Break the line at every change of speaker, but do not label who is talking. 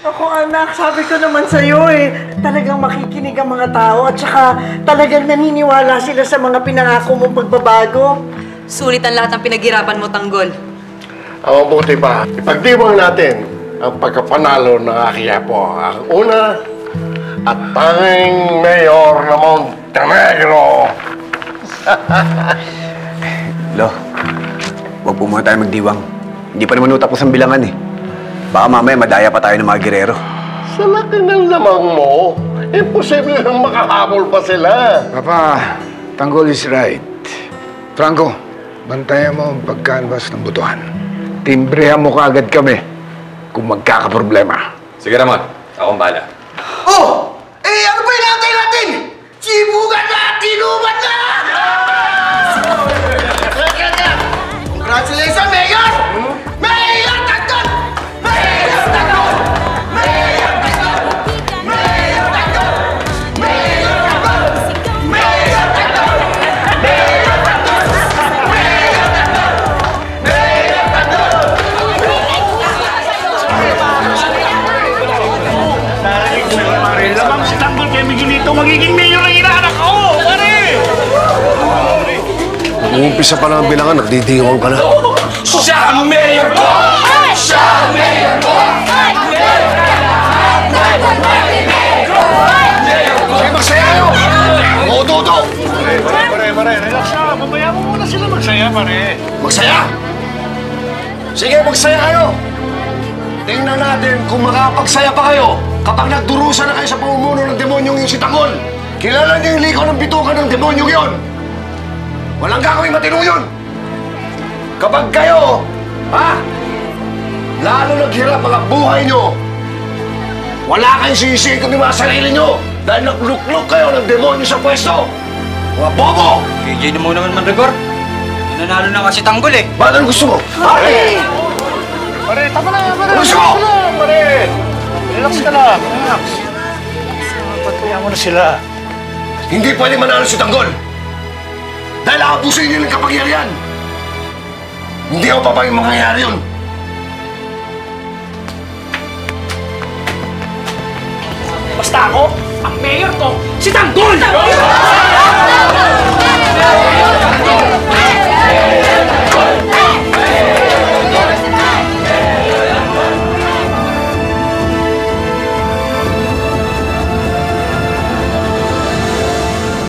Ako anak, sabi ko naman sa'yo talagang makikinig ang mga tao at saka talagang naniniwala sila sa mga pinangako mong pagbabago.
Sulit ang lahat ng pinaghirapan mo, Tanggol.
Ang mabuti pa, ipagdiwang natin ang pagkapanalo ng aking apo. Ang una at tanging mayor ng Montenegro.
Lo, huwag po muna tayo magdiwang. Hindi pa naman utapos ang bilangan Baka mamaya madaya pa tayo ng mga girero.
Sa laki ng lamang mo, imposible nang makahabol pa sila.
Papa, Tanggol is right. Franco, bantayan mo ang pag-canvas ng butuhan. Timbrehan mo kaagad kami kung magkakaproblema.
Sige naman, akong bahala.
Oh! Ano ba inaantay natin? Sibugan na! Tinuban na! Congratulations, Mayor! Mayor Tanggol! Mayor Tanggol! Mayor Tanggol! Mayor Tanggol! Mayor Tanggol! Mayor Tanggol! Mayor Tanggol! Mayor Tanggol! Mayor Tanggol!
Lamang si Tanggol kay Miguelito magiging mayor ng inaanak ko! Pare!
Umpisa pa lang ang bilangan, nagdidiwang ka na.
Siya ang mayor ko! Siya ang mayor ko!
Sige, magsaya kayo!
Oo, Dodo!
Pare, relax na. Mamaya mo muna sila magsaya, pare.
Magsaya! Sige, magsaya kayo! Tingnan natin kung makapagsaya pa kayo kapag nagdurusa na kayo sa pamumuno ng demonyong yung si Tanggol. Kilala niyo yung likaw ng bitukan ng demonyong yon. Walang gagawing matino yun. Kapag kayo, lalo naghirap ang buhay nyo, wala kayong sisingkot ng mga sarili nyo dahil naglukluk kayo ng demonyo sa pwesto. Mga bobo!
KJ mo naman, Mandragor. Nanalo na kasi Tanggol
Ba't ano gusto mo?
Pare, tama na, pare.
Gusto mo?
Pare, relax ka lang. Relax. Patuloy mo na sila.
Hindi pwede manalo si Tanggol. Dahil aabusin niyo ng kapangyarihan. Hindi ako papayang mangyayari yun.
Basta ako, ang mayor ko, si Tanggol!